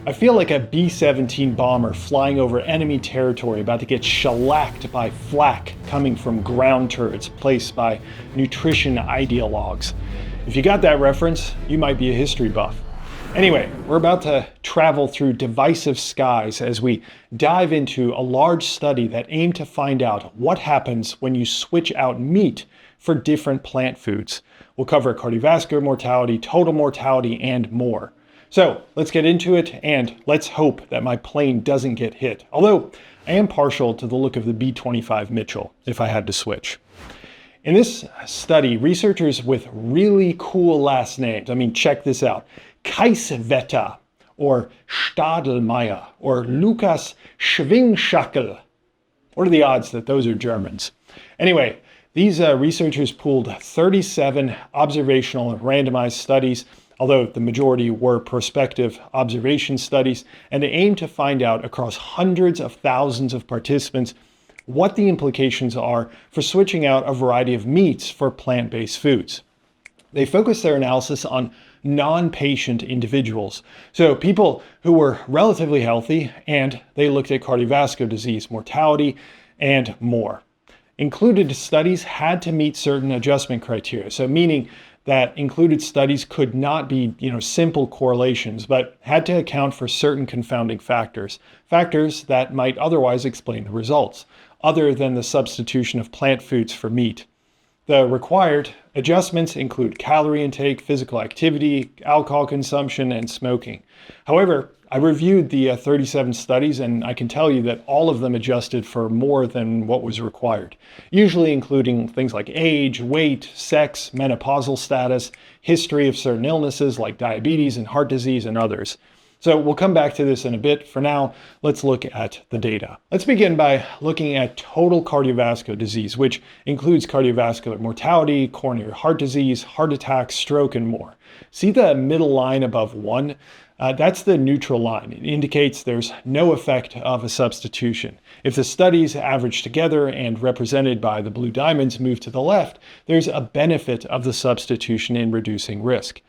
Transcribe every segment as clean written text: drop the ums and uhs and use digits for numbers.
I feel like a B-17 bomber flying over enemy territory about to get shellacked by flak coming from ground turrets placed by nutrition ideologues. If you got that reference, you might be a history buff. Anyway, we're about to travel through divisive skies as we dive into a large study that aimed to find out what happens when you switch out meat for different plant foods. We'll cover cardiovascular mortality, total mortality, and more. So let's get into it, and let's hope that my plane doesn't get hit. Although I am partial to the look of the B-25 Mitchell if I had to switch. In this study, researchers with really cool last names, check this out. Kaiswetter, or Stadelmaier, or Lukas Schwingschackel. What are the odds that those are Germans? Anyway, these researchers pooled 37 observational and randomized studies, although the majority were prospective observation studies, and they aimed to find out across hundreds of thousands of participants what the implications are for switching out a variety of meats for plant-based foods. They focused their analysis on non-patient individuals, so people who were relatively healthy, and they looked at cardiovascular disease, mortality, and more. Included studies had to meet certain adjustment criteria, so meaning that included studies could not be, simple correlations, but had to account for certain confounding factors that might otherwise explain the results, other than the substitution of plant foods for meat. The required adjustments include calorie intake, physical activity, alcohol consumption, and smoking. However, I reviewed the 37 studies, and I can tell you that all of them adjusted for more than what was required, usually including things like age, weight, sex, menopausal status, history of certain illnesses like diabetes and heart disease, and others. So we'll come back to this in a bit. For now, let's look at the data. Let's begin by looking at total cardiovascular disease, which includes cardiovascular mortality, coronary heart disease, heart attack, stroke, and more. See the middle line above 1? That's the neutral line. It indicates there's no effect of a substitution. If the studies averaged together and represented by the blue diamonds move to the left, there's a benefit of the substitution in reducing risk.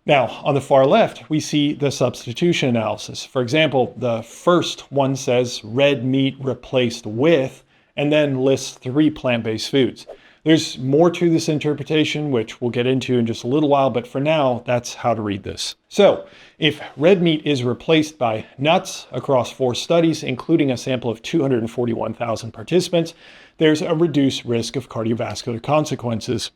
Now, on the far left, we see the substitution analysis. For example, the first one says red meat replaced with, and then lists 3 plant-based foods. There's more to this interpretation, which we'll get into in just a little while, but for now, that's how to read this. So, if red meat is replaced by nuts across 4 studies, including a sample of 241,000 participants, there's a reduced risk of cardiovascular consequences.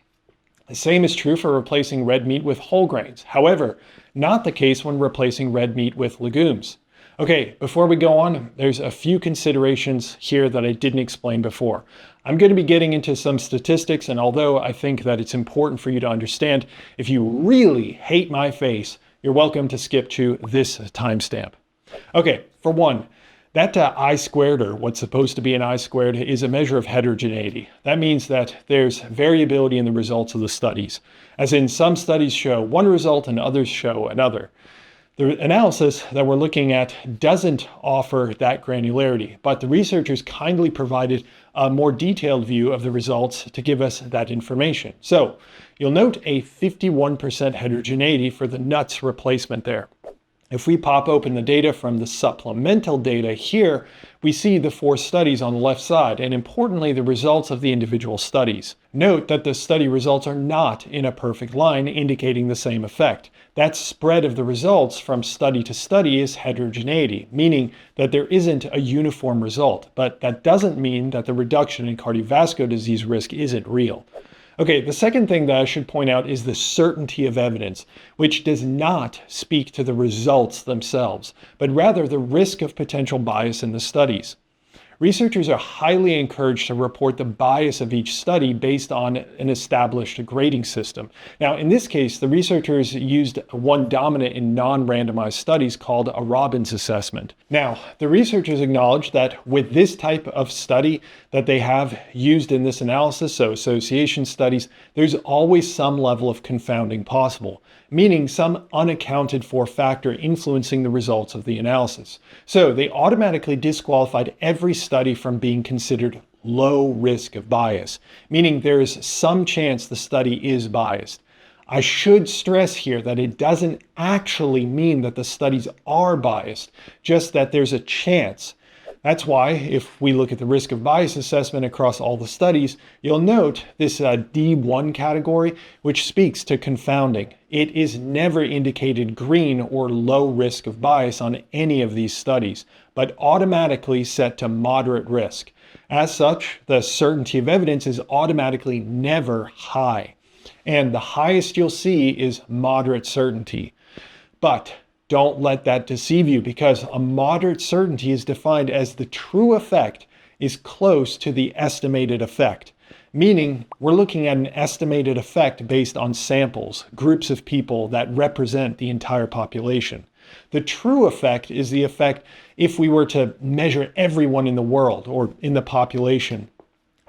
The same is true for replacing red meat with whole grains. However, not the case when replacing red meat with legumes. Okay, before we go on, there's a few considerations here that I didn't explain before. I'm going to be getting into some statistics, and although I think that it's important for you to understand, if you really hate my face, you're welcome to skip to this timestamp. Okay, for one, that I-squared, or what's supposed to be an I-squared, is a measure of heterogeneity. That means that there's variability in the results of the studies, as in some studies show one result and others show another. The analysis that we're looking at doesn't offer that granularity, but the researchers kindly provided a more detailed view of the results to give us that information. So you'll note a 51% heterogeneity for the nuts replacement there. If we pop open the data from the supplemental data here, we see the 4 studies on the left side, and importantly, the results of the individual studies. Note that the study results are not in a perfect line indicating the same effect. That spread of the results from study to study is heterogeneity, meaning that there isn't a uniform result, but that doesn't mean that the reduction in cardiovascular disease risk isn't real. Okay, the second thing that I should point out is the certainty of evidence, which does not speak to the results themselves, but rather the risk of potential bias in the studies. Researchers are highly encouraged to report the bias of each study based on an established grading system. Now, in this case, the researchers used one dominant in non-randomized studies called a Robbins assessment. Now, the researchers acknowledge that with this type of study that they have used in this analysis, so association studies, there's always some level of confounding possible, meaning some unaccounted for factor influencing the results of the analysis. So they automatically disqualified every study from being considered low risk of bias, meaning there is some chance the study is biased. I should stress here that it doesn't actually mean that the studies are biased, just that there's a chance. That's why, if we look at the risk of bias assessment across all the studies, you'll note this D1 category, which speaks to confounding. It is never indicated green or low risk of bias on any of these studies, but automatically set to moderate risk. As such, the certainty of evidence is automatically never high. And the highest you'll see is moderate certainty. But don't let that deceive you, because a moderate certainty is defined as the true effect is close to the estimated effect. Meaning, we're looking at an estimated effect based on samples, groups of people that represent the entire population. The true effect is the effect if we were to measure everyone in the world or in the population.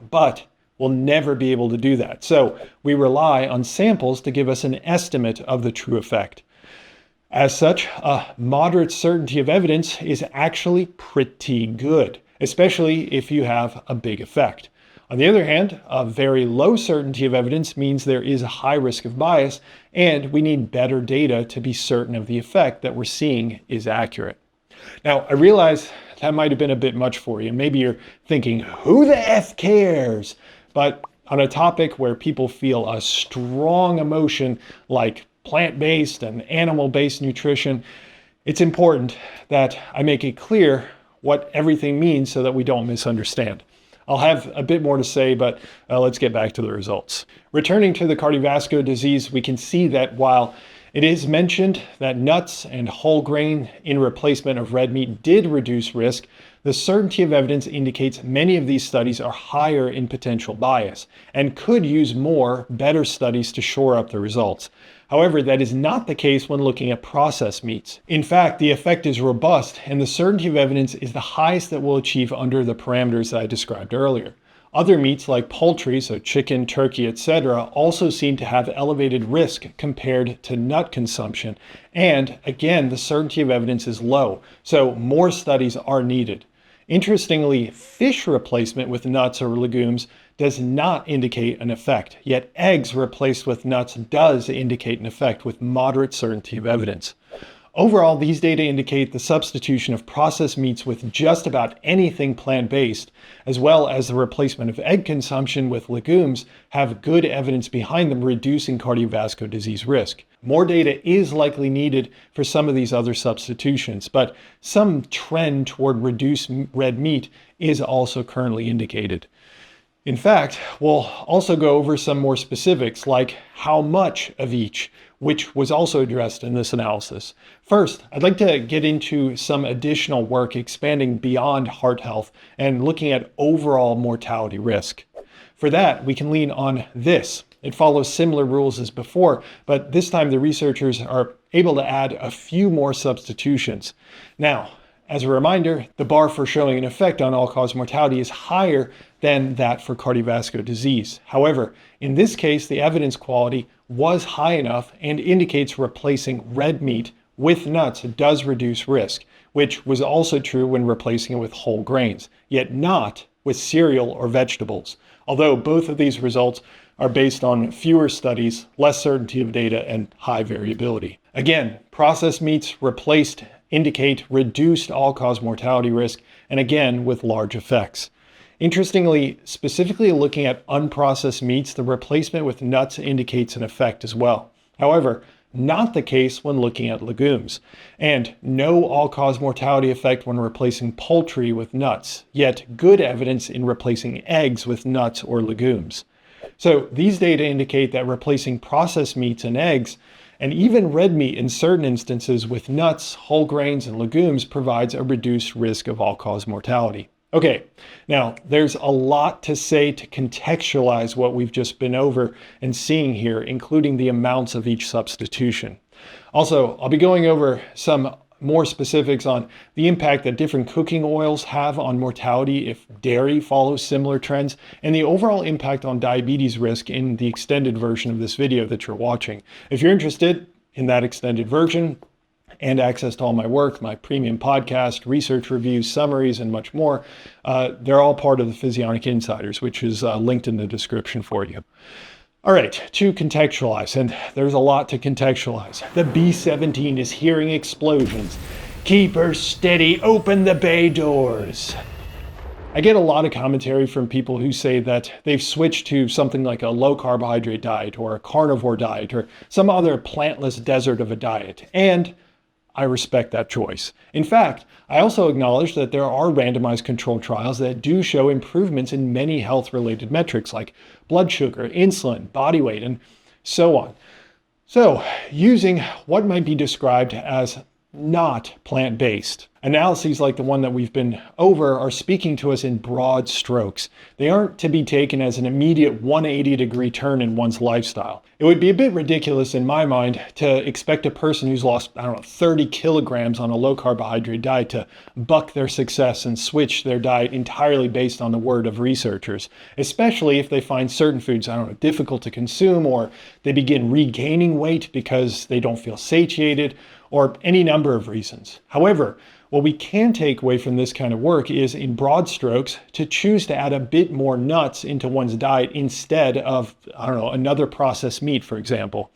But we'll never be able to do that. So we rely on samples to give us an estimate of the true effect. As such, a moderate certainty of evidence is actually pretty good, especially if you have a big effect. On the other hand, a very low certainty of evidence means there is a high risk of bias, and we need better data to be certain of the effect that we're seeing is accurate. Now, I realize that might have been a bit much for you. Maybe you're thinking, who the F cares? But on a topic where people feel a strong emotion like plant-based and animal-based nutrition, it's important that I make it clear what everything means so that we don't misunderstand. I'll have a bit more to say, but let's get back to the results. Returning to the cardiovascular disease, we can see that while it is mentioned that nuts and whole grain in replacement of red meat did reduce risk, the certainty of evidence indicates many of these studies are higher in potential bias and could use more, better studies to shore up the results. However, that is not the case when looking at processed meats. In fact, the effect is robust, and the certainty of evidence is the highest that we'll achieve under the parameters that I described earlier. Other meats like poultry, so chicken, turkey, etc., also seem to have elevated risk compared to nut consumption. And again, the certainty of evidence is low, so more studies are needed. Interestingly, fish replacement with nuts or legumes does not indicate an effect, yet eggs replaced with nuts does indicate an effect with moderate certainty of evidence. Overall, these data indicate the substitution of processed meats with just about anything plant-based, as well as the replacement of egg consumption with legumes, have good evidence behind them reducing cardiovascular disease risk. More data is likely needed for some of these other substitutions, but some trend toward reduced red meat is also currently indicated. In fact, we'll also go over some more specifics like how much of each, which was also addressed in this analysis. First, I'd like to get into some additional work expanding beyond heart health and looking at overall mortality risk. For that, we can lean on this. It follows similar rules as before, but this time the researchers are able to add a few more substitutions. Now, as a reminder, the bar for showing an effect on all-cause mortality is higher than that for cardiovascular disease. However, in this case, the evidence quality was high enough and indicates replacing red meat with nuts does reduce risk, which was also true when replacing it with whole grains, yet not with cereal or vegetables. Although both of these results are based on fewer studies, less certainty of data, and high variability. Again, processed meats replaced indicate reduced all-cause mortality risk, and again with large effects. Interestingly, specifically looking at unprocessed meats, the replacement with nuts indicates an effect as well. However, not the case when looking at legumes, and no all-cause mortality effect when replacing poultry with nuts, yet good evidence in replacing eggs with nuts or legumes. So these data indicate that replacing processed meats and eggs, and even red meat in certain instances with nuts, whole grains, and legumes provides a reduced risk of all-cause mortality. Okay, now there's a lot to say to contextualize what we've just been over and seeing here, including the amounts of each substitution. Also, I'll be going over some more specifics on the impact that different cooking oils have on mortality if dairy follows similar trends, and the overall impact on diabetes risk in the extended version of this video that you're watching. If you're interested in that extended version and access to all my work, my premium podcast, research reviews, summaries, and much more, they're all part of the Physionic Insiders, which is linked in the description for you. All right, to contextualize, and there's a lot to contextualize. The B-17 is hearing explosions. Keep her steady, open the bay doors. I get a lot of commentary from people who say that they've switched to something like a low carbohydrate diet or a carnivore diet or some other plantless desert of a diet, and I respect that choice. In fact, I also acknowledge that there are randomized controlled trials that do show improvements in many health-related metrics like blood sugar, insulin, body weight, and so on. So, using what might be described as not plant-based, analyses like the one that we've been over are speaking to us in broad strokes. They aren't to be taken as an immediate 180-degree turn in one's lifestyle. It would be a bit ridiculous in my mind to expect a person who's lost, 30 kilograms on a low-carbohydrate diet to buck their success and switch their diet entirely based on the word of researchers, especially if they find certain foods, difficult to consume, or they begin regaining weight because they don't feel satiated, or any number of reasons. However, what we can take away from this kind of work is, in broad strokes, to choose to add a bit more nuts into one's diet instead of, another processed meat, for example.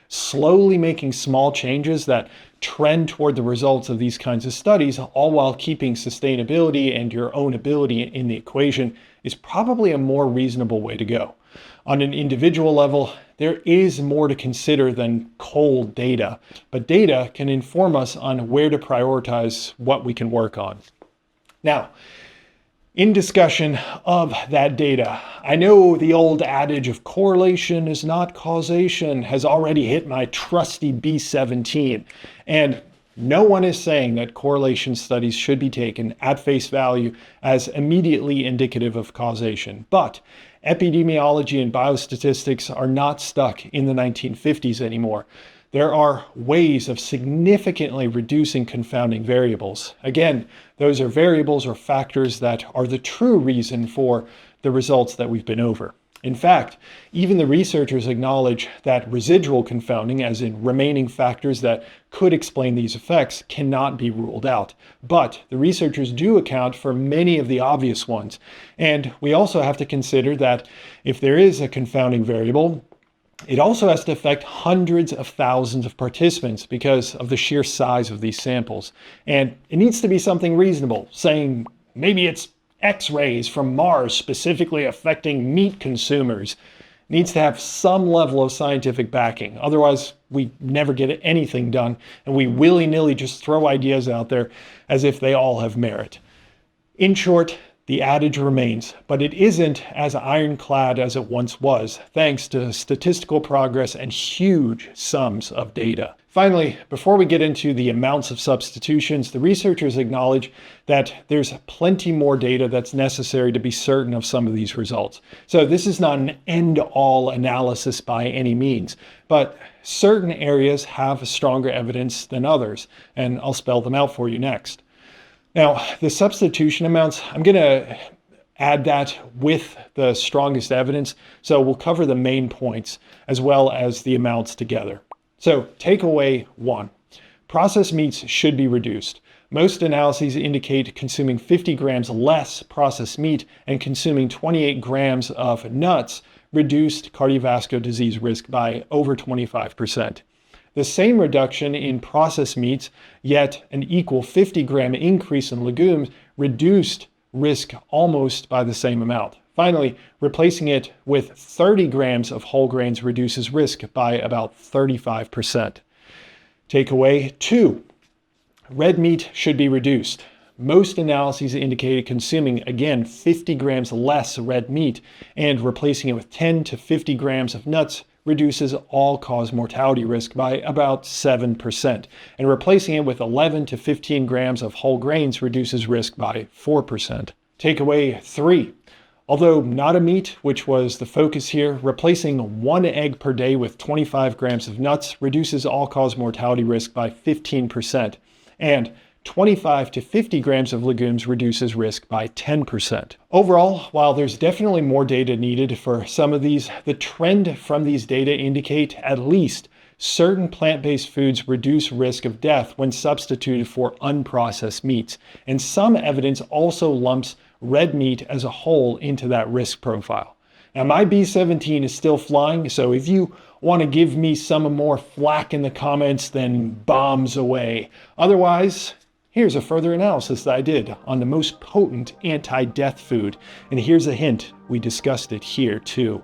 Slowly making small changes that trend toward the results of these kinds of studies, all while keeping sustainability and your own ability in the equation, is probably a more reasonable way to go. On an individual level, there is more to consider than cold data, but data can inform us on where to prioritize what we can work on. Now, in discussion of that data, I know the old adage of correlation is not causation has already hit my trusty B-17, and no one is saying that correlation studies should be taken at face value as immediately indicative of causation, but epidemiology and biostatistics are not stuck in the 1950s anymore. There are ways of significantly reducing confounding variables. Again, those are variables or factors that are the true reason for the results that we've been over. In fact, even the researchers acknowledge that residual confounding, as in remaining factors that could explain these effects, cannot be ruled out. But the researchers do account for many of the obvious ones. And we also have to consider that if there is a confounding variable, it also has to affect hundreds of thousands of participants because of the sheer size of these samples. And it needs to be something reasonable, saying maybe it's X-rays from Mars specifically affecting meat consumers. Needs to have some level of scientific backing. Otherwise, we never get anything done, and we willy-nilly just throw ideas out there as if they all have merit. In short, the adage remains, but it isn't as ironclad as it once was, thanks to statistical progress and huge sums of data. Finally, before we get into the amounts of substitutions, the researchers acknowledge that there's plenty more data that's necessary to be certain of some of these results. So this is not an end-all analysis by any means, but certain areas have stronger evidence than others, and I'll spell them out for you next. Now, the substitution amounts, I'm going to add that with the strongest evidence, so we'll cover the main points as well as the amounts together. So, takeaway 1. Processed meats should be reduced. Most analyses indicate consuming 50 grams less processed meat and consuming 28 grams of nuts reduced cardiovascular disease risk by over 25%. The same reduction in processed meats, yet an equal 50-gram increase in legumes, reduced risk almost by the same amount. Finally, replacing it with 30 grams of whole grains reduces risk by about 35%. Takeaway 2. Red meat should be reduced. Most analyses indicated consuming, again, 50 grams less red meat and replacing it with 10 to 50 grams of nuts reduces all-cause mortality risk by about 7%, and replacing it with 11 to 15 grams of whole grains reduces risk by 4%. Takeaway 3. Although not a meat, which was the focus here, replacing 1 egg per day with 25 grams of nuts reduces all-cause mortality risk by 15%, and 25 to 50 grams of legumes reduces risk by 10%. Overall, while there's definitely more data needed for some of these, the trend from these data indicate at least certain plant-based foods reduce risk of death when substituted for unprocessed meats, and some evidence also lumps red meat as a whole into that risk profile. Now my B-17 is still flying, so if you want to give me some more flack in the comments, then bombs away. Otherwise, here's a further analysis that I did on the most potent anti-death food. And here's a hint, we discussed it here too.